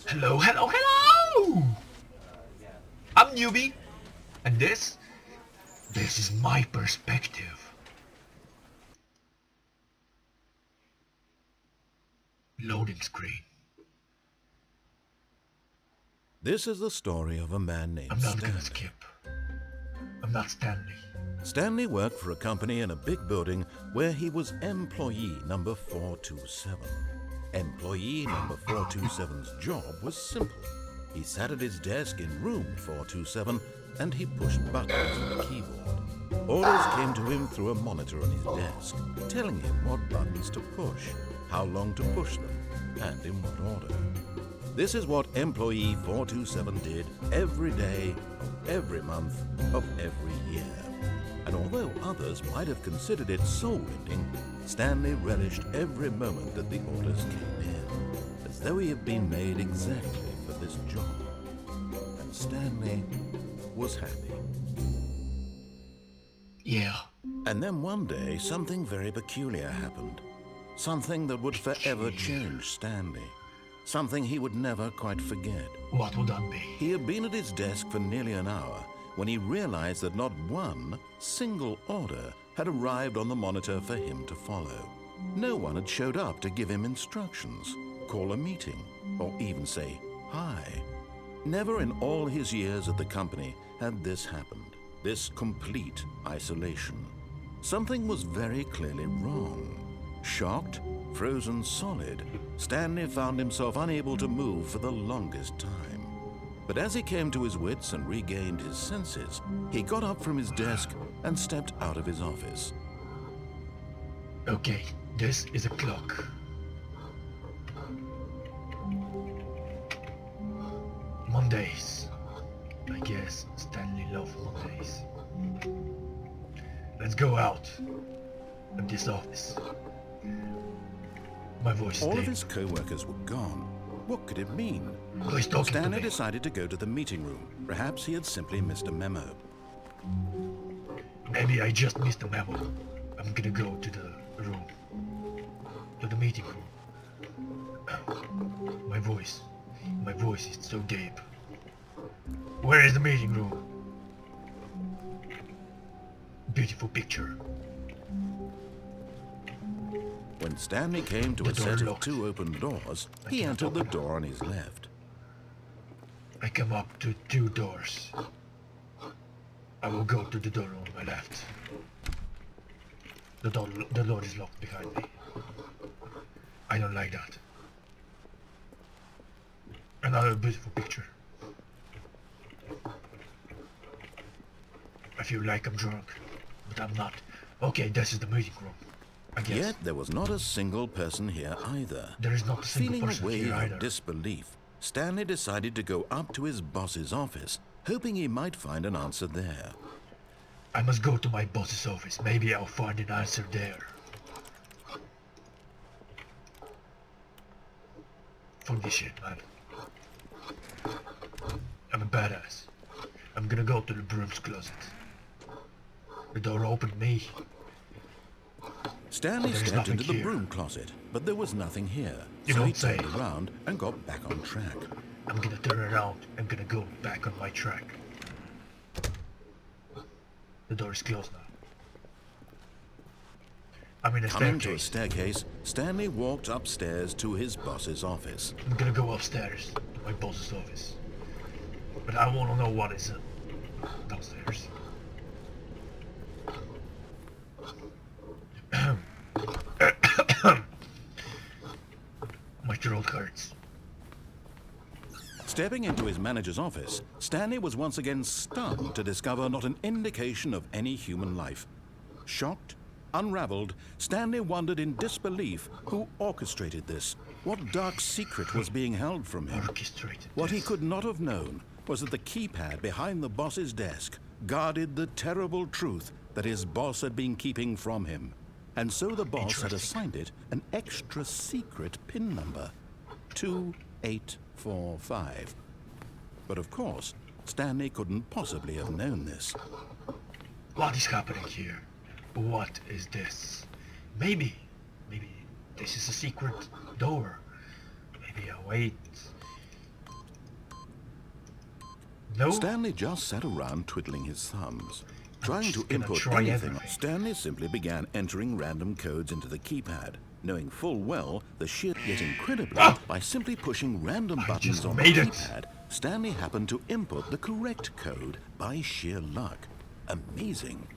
Hello, hello, hello! I'm Newbie, and this is my perspective. Loading screen. This is the story of a man named I'm not Stanley. gonna skip. I'm not Stanley. Stanley worked for a company in a big building where he was employee number 427. Employee number 427's job was simple. He sat at his desk in room 427 and he pushed buttons on the keyboard. Orders came to him through a monitor on his desk, telling him what buttons to push, how long to push them, and in what order. This is what employee 427 did every day of every month of every year. And although others might have considered it soul-rending, Stanley relished every moment that the orders came in, as though he had been made exactly for this job. And Stanley was happy. Yeah. And then one day, something very peculiar happened. Something that would forever change Stanley. Something he would never quite forget. What would that be? He had been at his desk for nearly an hour when he realized that not one single order had arrived on the monitor for him to follow. No one had showed up to give him instructions, call a meeting, or even say hi. Never in all his years at the company had this happened, this complete isolation. Something was very clearly wrong. Shocked, frozen solid, Stanley found himself unable to move for the longest time. But as he came to his wits and regained his senses, he got up from his desk and stepped out of his office. Okay, this is a clock. Mondays. I guess Stanley loves Mondays. Let's go out of this office. My voice is All of dead. his co-workers were gone. What could it mean? Who is talking to Stanley me? decided to go to the meeting room. Perhaps he had simply missed a memo. Maybe I just missed the memo. I'm gonna go to the room. To the meeting room. My voice is so deep. Where is the meeting room? Beautiful picture. When Stanley came to The a door set of locked. 2 open doors, I he cannot entered the open them. door on his left. I come up to 2 doors. I will go to the door on my left. The door is locked behind me. I don't like that. Another beautiful picture. I feel like I'm drunk, but I'm not. Okay, this is the meeting room, I guess. Yet there was not a single person here either. There is not a single Feeling a person wave here either. of disbelief, Stanley decided to go up to his boss's office, hoping he might find an answer there. I must go to my boss's office. Maybe I'll find an answer there. Fuck this shit, man. I'm a badass. I'm gonna go to the broom's closet. The door opened me. Stanley There's stepped nothing into the here. broom closet, but there was nothing here. You So he don't say. turned around and got back on track. I'm gonna turn around. I'm gonna go back on my track. The door is closed now. I'm in a Coming to a staircase. staircase, Stanley walked upstairs to his boss's office. I'm gonna go upstairs to my boss's office. But I wanna know what is downstairs. My throat hurts. Stepping into his manager's office, Stanley was once again stunned to discover not an indication of any human life. Shocked, unraveled, Stanley wondered in disbelief who orchestrated this. What dark secret was being held from him? Orchestrated. What he this. could not have known was that the keypad behind the boss's desk guarded the terrible truth that his boss had been keeping from him. And so the boss had Interesting. assigned it an extra secret PIN number, 2845. But of course, Stanley couldn't possibly have known this. What is happening here? What is this? Maybe this is a secret door. Maybe I'll wait No? Stanley just sat around twiddling his thumbs. Trying to just gonna input try anything, everything. Stanley simply began entering random codes into the keypad, knowing full well the sheer, yet incredibly, by simply pushing random buttons just on the made it. keypad, Stanley happened to input the correct code by sheer luck. Amazing.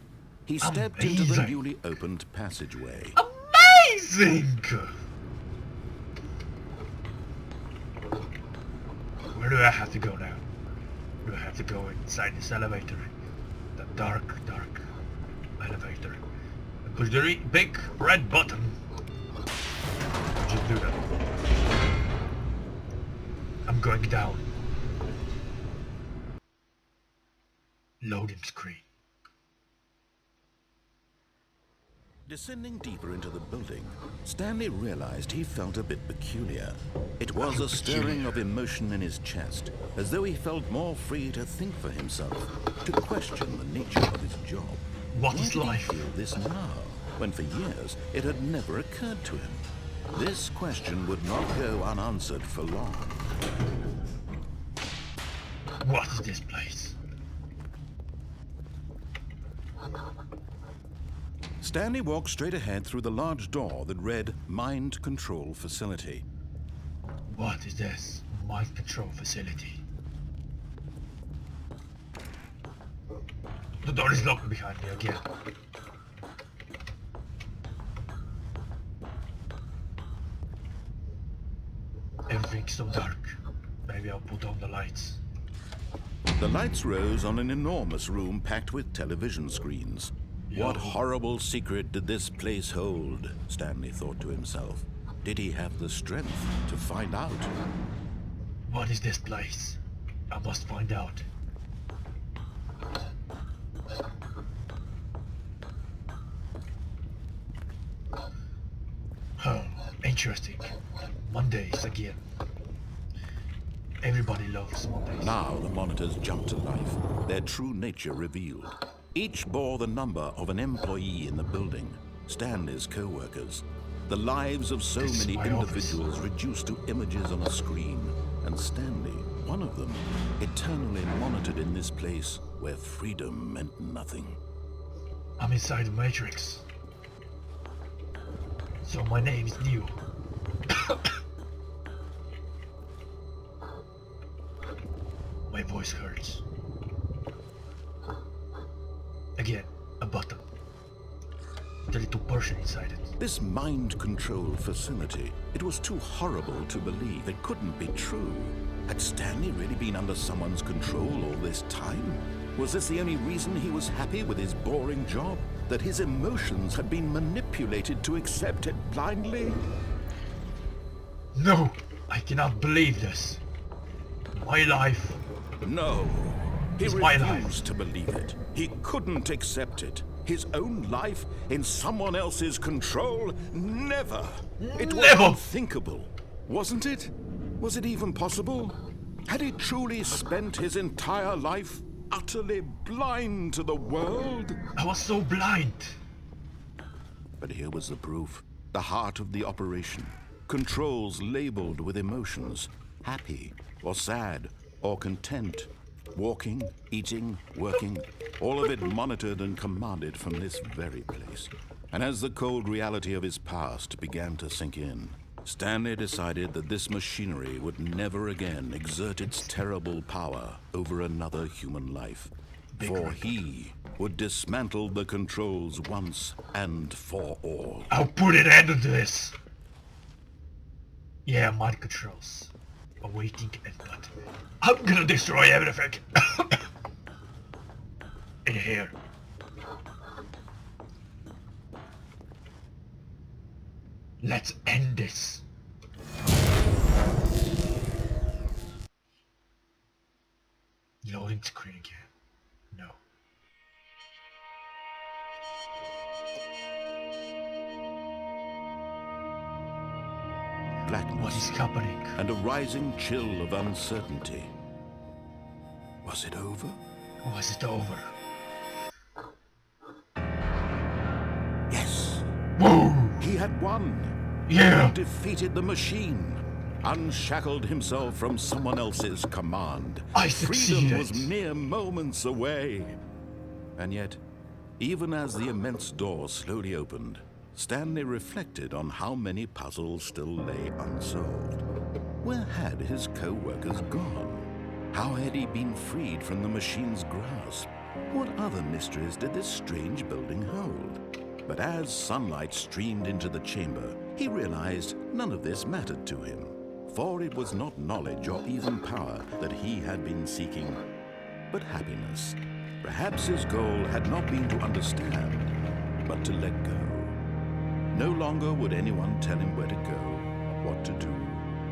He stepped into the Amazing. newly opened passageway. Amazing! Where do I have to go now? Do I have to go inside this elevator? The dark, dark elevator. And push the big red button. Just do that. I'm going down. Loading screen. Descending deeper into the building, Stanley realized he felt a bit peculiar. It was a stirring of emotion in his chest, as though he felt more free to think for himself, to question the nature of his job. What Why is did he life? feel this now, when for years it had never occurred to him? This question would not go unanswered for long. What is this place? Stanley walked straight ahead through the large door that read Mind Control Facility. What is this? Mind control facility. The door is locked behind me again. Everything's so dark. Maybe I'll put on the lights. The lights rose on an enormous room packed with television screens. What horrible secret did this place hold? Stanley thought to himself. Did he have the strength to find out? What is this place? I must find out. Oh, interesting. Mondays again. Everybody loves Mondays. Now the monitors jumped to life, their true nature revealed. Each bore the number of an employee in the building, Stanley's co-workers. The lives of so This is many my individuals reduced to images on a screen, and Stanley, one of them, eternally monitored in this place where freedom meant nothing. I'm inside the Matrix. So my name is Neo. My voice hurts. Again, a button. The little person inside it. This mind control facility, it was too horrible to believe. It couldn't be true. Had Stanley really been under someone's control all this time? Was this the only reason he was happy with his boring job? That his emotions had been manipulated to accept it blindly? No! I cannot believe this. My life. No. He It's my life. refused to believe it. He couldn't accept it. His own life in someone else's control? Never. It was Never. unthinkable, wasn't it? Was it even possible? Had he truly spent his entire life utterly blind to the world? I was so blind. But here was the proof. The heart of the operation. Controls labeled with emotions. Happy or sad or content. Walking, eating, working, all of it monitored and commanded from this very place. And as the cold reality of his past began to sink in, Stanley decided that this machinery would never again exert its terrible power over another human life. For he would dismantle the controls once and for all. I'll put an end to this. Yeah, mind controls. Awaiting input. I'm gonna destroy everything. In here. Let's end this. Loading screen again. No. Blackness. What is happening? And a rising chill of uncertainty. Was it over? Was it over? Yes. Whoa! He had won. Yeah! He defeated the machine. unshackled himself from someone else's command. I Freedom was succeeded. mere moments away. And yet, even as the immense door slowly opened, Stanley reflected on how many puzzles still lay unsolved. Where had his co-workers gone? How had he been freed from the machine's grasp? What other mysteries did this strange building hold? But as sunlight streamed into the chamber, he realized none of this mattered to him, for it was not knowledge or even power that he had been seeking, but happiness. Perhaps his goal had not been to understand, but to let go. No longer would anyone tell him where to go, what to do,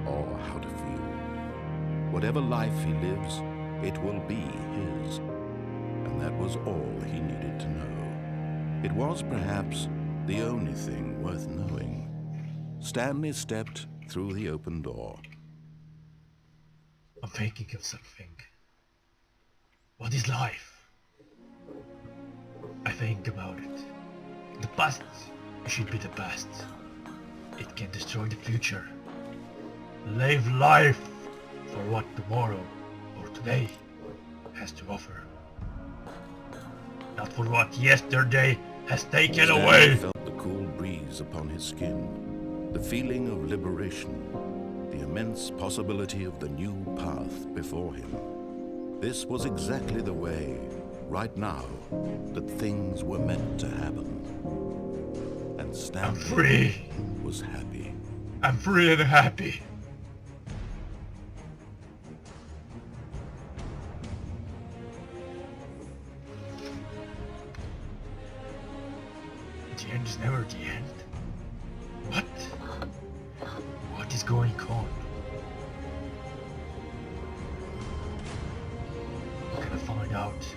or how to feel. Whatever life he lives, it will be his. And that was all he needed to know. It was perhaps the only thing worth knowing. Stanley stepped through the open door. I'm thinking of something. What is life? I think about it. The past should be the past. It can destroy the future. Live life for what tomorrow or today has to offer. Not for what yesterday has taken Stanley away. felt the cool breeze upon his skin, the feeling of liberation, the immense possibility of the new path before him. This was exactly the way, right now, that things were meant to happen. And I'm Stanley free. was happy. I'm free and happy. The end is never the end. What? What is going on? I'm gonna find out.